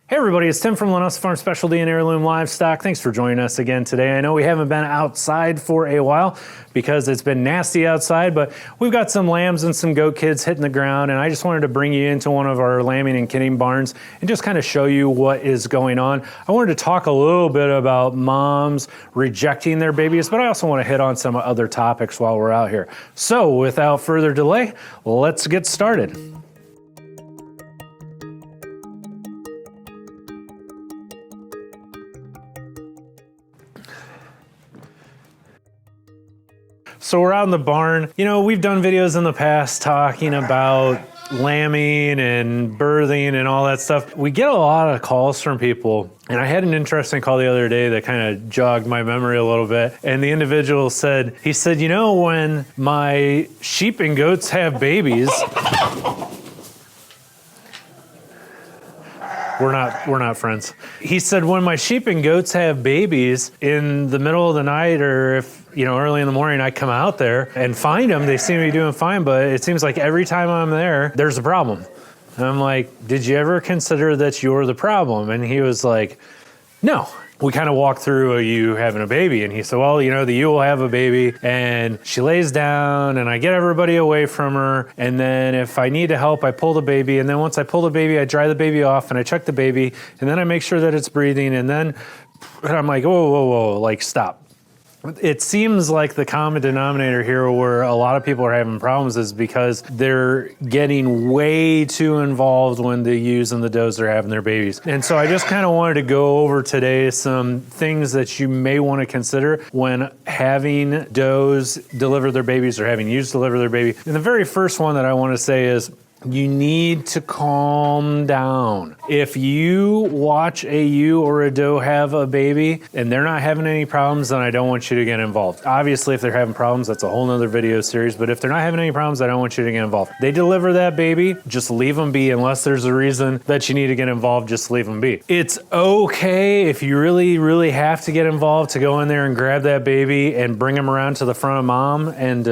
Hey everybody, it's Tim from Linessa Farms Specialty and Heirloom Livestock. Thanks for joining us again today. I know we haven't been outside for a while because it's been nasty outside, but we've got some lambs and some goat kids hitting the ground, and I just wanted to bring you into one of our lambing and kidding barns and just kind of show you what is going on. I wanted to talk a little bit about moms rejecting their babies, but I also want to hit on some other topics while we're out here. So without further delay, let's get started. So we're out in the barn. You know, we've done videos in the past talking about lambing and birthing and all that stuff. We get a lot of calls from people, and I had an interesting call the other day that kind of jogged my memory a little bit. And the individual said, you know, when my sheep and goats have babies, We're not friends. He said, when my sheep and goats have babies in the middle of the night, or if, you know, early in the morning, I come out there and find them, they seem to be doing fine, but it seems like every time I'm there, there's a problem. And I'm like, did you ever consider that you're the problem? And he was like, no. We kind of walked through you having a baby, and he said, well, you know, the ewe will have a baby, and she lays down, and I get everybody away from her, and then if I need to help, I pull the baby, and then once I pull the baby, I dry the baby off, and I check the baby, and then I make sure that it's breathing, and then I'm like, whoa, like, stop. It seems like the common denominator here where a lot of people are having problems is because they're getting way too involved when the ewes and the does are having their babies. And so I just kind of wanted to go over today some things that you may want to consider when having does deliver their babies or having ewes deliver their baby. And the very first one that I want to say is, you need to calm down. If you watch a ewe or a doe have a baby and they're not having any problems, then I don't want you to get involved. Obviously, if they're having problems, that's a whole nother video series, but if they're not having any problems, I don't want you to get involved. They deliver that baby, just leave them be. Unless there's a reason that you need to get involved, just leave them be. It's okay if you really have to get involved to go in there and grab that baby and bring him around to the front of mom and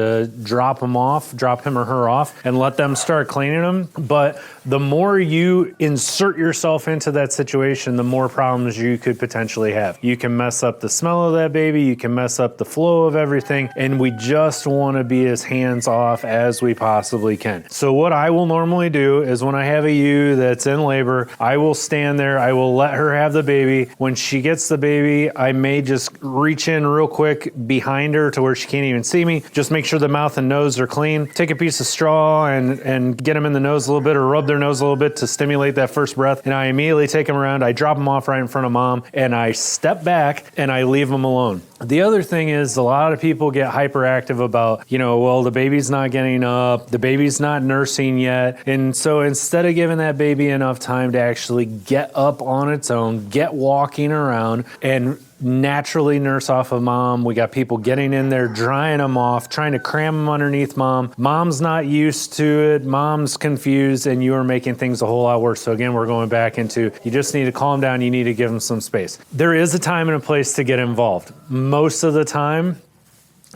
drop him or her off, and let them start cleaning them. But the more you insert yourself into that situation, the more problems you could potentially have. You can mess up the smell of that baby, you can mess up the flow of everything, and we just want to be as hands off as we possibly can. So what I will normally do is when I have a ewe that's in labor, I will stand there, I will let her have the baby. When she gets the baby, I may just reach in real quick behind her to where she can't even see me. Just make sure the mouth and nose are clean. Take a piece of straw and get them in the nose a little bit, or rub their nose a little bit to stimulate that first breath. And I immediately take them around, I drop them off right in front of mom, and I step back and I leave them alone. The other thing is, a lot of people get hyperactive about, you know, well, the baby's not getting up, the baby's not nursing yet. And so instead of giving that baby enough time to actually get up on its own, get walking around, and naturally nurse off of mom, we got people getting in there, drying them off, trying to cram them underneath mom. Mom's not used to it, mom's confused, and you are making things a whole lot worse. So again, we're going back into, you just need to calm down, you need to give them some space. There is a time and a place to get involved. Most of the time,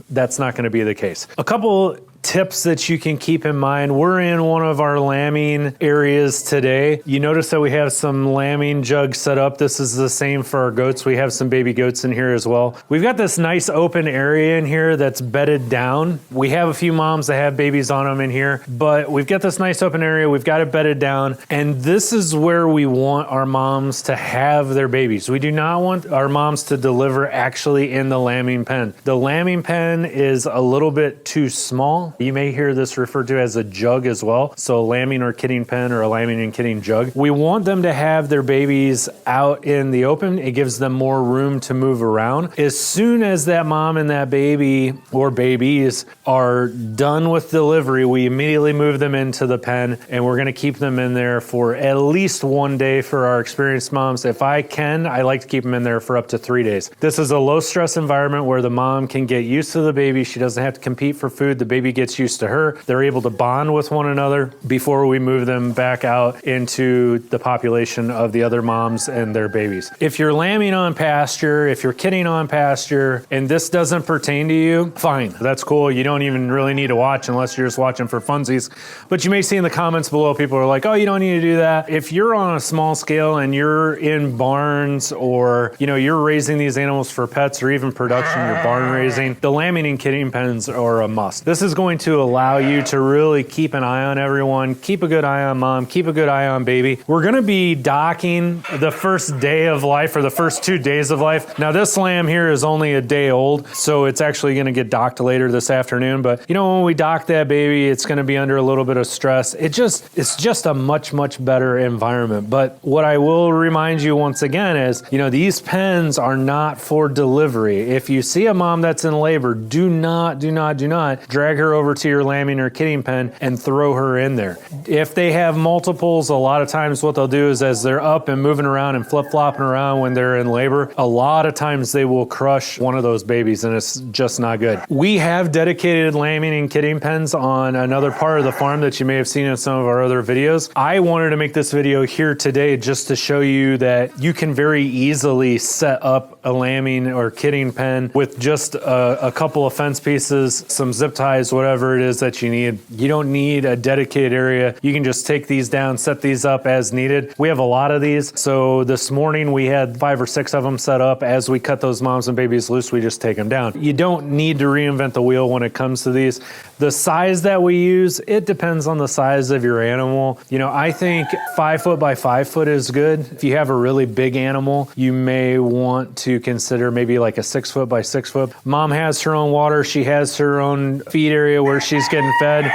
that's not going to be the case. A couple tips that you can keep in mind. We're in one of our lambing areas today. You notice that we have some lambing jugs set up. This is the same for our goats. We have some baby goats in here as well. We've got this nice open area in here that's bedded down. We have a few moms that have babies on them in here, but we've got this nice open area. We've got it bedded down, and this is where we want our moms to have their babies. We do not want our moms to deliver actually in the lambing pen. The lambing pen is a little bit too small. You may hear this referred to as a jug as well. So a lambing or kidding pen, or a lambing and kidding jug. We want them to have their babies out in the open. It gives them more room to move around. As soon as that mom and that baby or babies are done with delivery, we immediately move them into the pen, and we're going to keep them in there for at least 1 day for our experienced moms. If I can, I like to keep them in there for up to 3 days. This is a low stress environment where the mom can get used to the baby. She doesn't have to compete for food. The baby gets used to her. They're able to bond with one another before we move them back out into the population of the other moms and their babies. If you're lambing on pasture, if you're kidding on pasture, and this doesn't pertain to you, fine. That's cool. You don't even really need to watch unless you're just watching for funsies. But you may see in the comments below, people are like, oh, you don't need to do that. If you're on a small scale and you're in barns, or you're raising these animals for pets or even production, you're barn raising, the lambing and kidding pens are a must. This is going to allow you to really keep an eye on everyone, keep a good eye on mom, keep a good eye on baby. We're going to be docking the first day of life, or the first 2 days of life. Now this lamb here is only a day old, so it's actually going to get docked later this afternoon. But when we dock that baby, it's going to be under a little bit of stress. It's just a much, much better environment. But what I will remind you once again is, these pens are not for delivery. If you see a mom that's in labor, do not drag her over to your lambing or kidding pen and throw her in there. If they have multiples, a lot of times what they'll do is, as they're up and moving around and flip-flopping around when they're in labor, a lot of times they will crush one of those babies, and it's just not good. We have dedicated lambing and kidding pens on another part of the farm that you may have seen in some of our other videos. I wanted to make this video here today just to show you that you can very easily set up a lambing or kidding pen with just a couple of fence pieces, some zip ties, whatever it is that you need. You don't need a dedicated area. You can just take these down, set these up as needed. We have a lot of these. So this morning we had 5 or 6 of them set up. As we cut those moms and babies loose, we just take them down. You don't need to reinvent the wheel when it comes to these. The size that we use, it depends on the size of your animal. I think 5 foot by 5 foot is good. If you have a really big animal, you may want to consider maybe like a 6 foot by 6 foot. Mom has her own water. She has her own feed area where she's getting fed.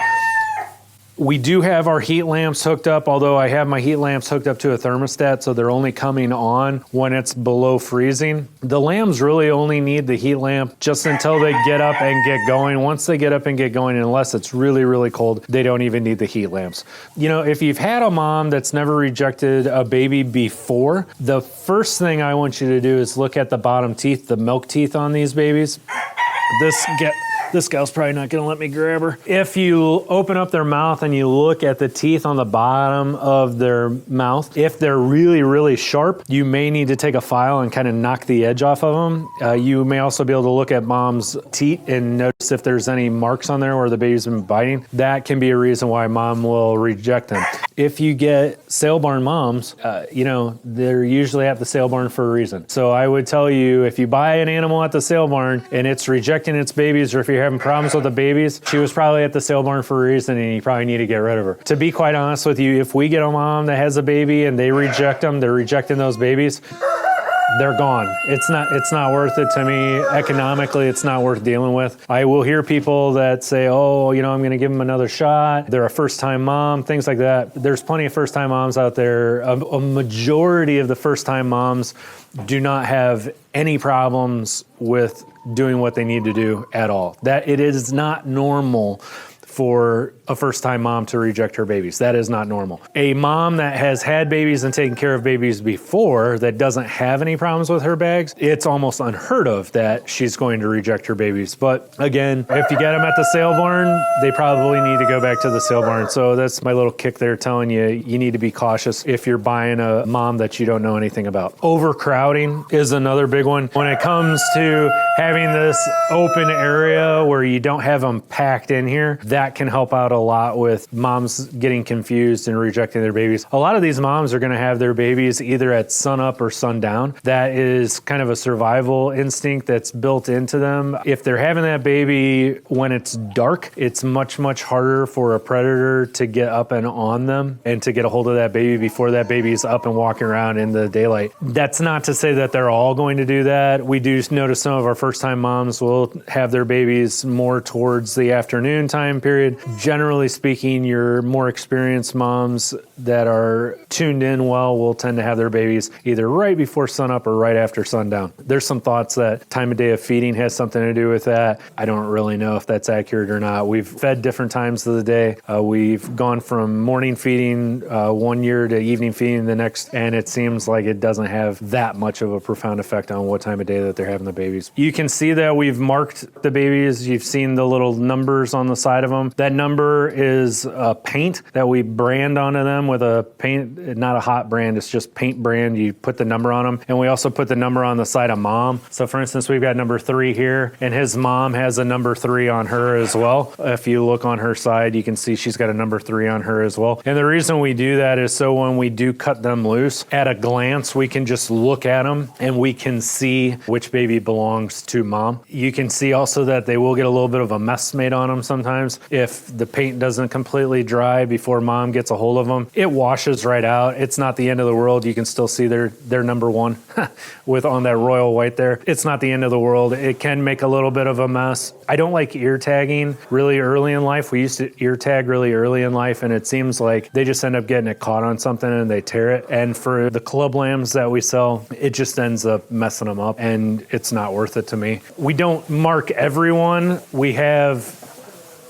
We do have our heat lamps hooked up, although I have my heat lamps hooked up to a thermostat, so they're only coming on when it's below freezing. The lambs really only need the heat lamp just until they get up and get going. Once they get up and get going, unless it's really, really cold, they don't even need the heat lamps. If you've had a mom that's never rejected a baby before, the first thing I want you to do is look at the bottom teeth, the milk teeth on these babies. This gal's probably not gonna let me grab her. If you open up their mouth and you look at the teeth on the bottom of their mouth, if they're really, really sharp, you may need to take a file and kind of knock the edge off of them. You may also be able to look at mom's teat and notice if there's any marks on there where the baby's been biting. That can be a reason why mom will reject them. If you get sale barn moms, they're usually at the sale barn for a reason. So I would tell you, if you buy an animal at the sale barn and it's rejecting its babies, or if you're having problems with the babies, she was probably at the sale barn for a reason, and you probably need to get rid of her. To be quite honest with you, if we get a mom that has a baby and they reject them, they're rejecting those babies, they're gone. It's not worth it to me. Economically, it's not worth dealing with. I will hear people that say, oh, I'm going to give them another shot. They're a first-time mom, things like that. There's plenty of first-time moms out there. A majority of the first-time moms do not have any problems with doing what they need to do at all. That it is not normal for a first-time mom to reject her babies. That is not normal. A mom that has had babies and taken care of babies before that doesn't have any problems with her bags, it's almost unheard of that she's going to reject her babies. But again, if you get them at the sale barn, they probably need to go back to the sale barn. So that's my little kick there telling you, you need to be cautious if you're buying a mom that you don't know anything about. Overcrowding is another big one. When it comes to having this open area where you don't have them packed in here, that can help out a lot with moms getting confused and rejecting their babies. A lot of these moms are going to have their babies either at sunup or sundown. That is kind of a survival instinct that's built into them. If they're having that baby when it's dark, it's much, much harder for a predator to get up and on them and to get a hold of that baby before that baby's up and walking around in the daylight. That's not to say that they're all going to do that. We do notice some of our first-time moms will have their babies more towards the afternoon time period, period. Generally speaking, your more experienced moms that are tuned in well will tend to have their babies either right before sunup or right after sundown. There's some thoughts that time of day of feeding has something to do with that. I don't really know if that's accurate or not. We've fed different times of the day. We've gone from morning feeding 1 year to evening feeding the next, and it seems like it doesn't have that much of a profound effect on what time of day that they're having the babies. You can see that we've marked the babies. You've seen the little numbers on the side of them. That number is a paint that we brand onto them with a paint, not a hot brand, it's just paint brand. You put the number on them. And we also put the number on the side of mom. So for instance, we've got number 3 here, and his mom has a number 3 on her as well. If you look on her side, you can see she's got a number 3 on her as well. And the reason we do that is so when we do cut them loose, at a glance, we can just look at them and we can see which baby belongs to mom. You can see also that they will get a little bit of a mess made on them sometimes. If the paint doesn't completely dry before mom gets a hold of them, it washes right out. It's not the end of the world. You can still see their number 1 with on that royal white there. It's not the end of the world. It can make a little bit of a mess. I don't like ear tagging really early in life. We used to ear tag really early in life, and it seems like they just end up getting it caught on something and they tear it. And for the club lambs that we sell, it just ends up messing them up, and it's not worth it to me. We don't mark everyone. We have,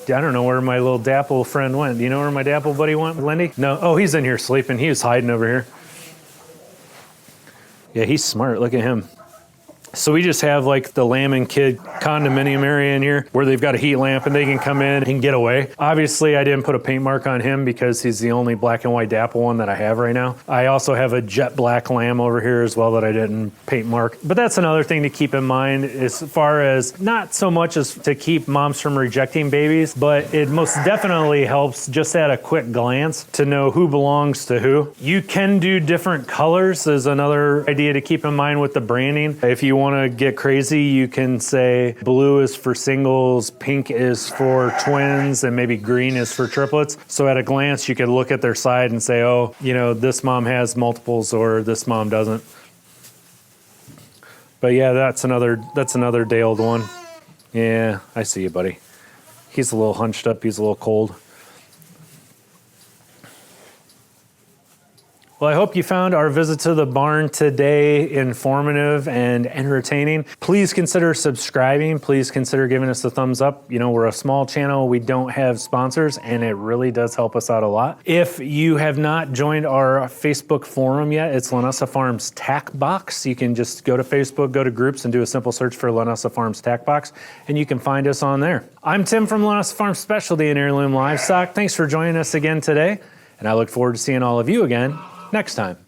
I don't know where my little dapple friend went. Do you know where my dapple buddy went, Lindy? No. Oh, he's in here sleeping. He was hiding over here. Yeah, he's smart. Look at him. So we just have like the Lamming kid condominium area in here where they've got a heat lamp and they can come in and get away. Obviously, I didn't put a paint mark on him because he's the only black and white dapple one that I have right now. I also have a jet black lamb over here as well that I didn't paint mark. But that's another thing to keep in mind as far as not so much as to keep moms from rejecting babies, but it most definitely helps just at a quick glance to know who belongs to who. You can do different colors is another idea to keep in mind with the branding. If you want to get crazy, you can say blue is for singles, pink is for twins, and maybe green is for triplets. So at a glance, you could look at their side and say, oh, you know, this mom has multiples or this mom doesn't. But yeah, that's another day old one. Yeah, I see you, buddy. He's a little hunched up. He's a little cold. Well, I hope you found our visit to the barn today informative and entertaining. Please consider subscribing. Please consider giving us a thumbs up. You know, we're a small channel. We don't have sponsors, and it really does help us out a lot. If you have not joined our Facebook forum yet, it's Linessa Farms Tack Box. You can just go to Facebook, go to groups, and do a simple search for Linessa Farms Tack Box, and you can find us on there. I'm Tim from Linessa Farms Specialty and Heirloom Livestock. Thanks for joining us again today, and I look forward to seeing all of you again next time.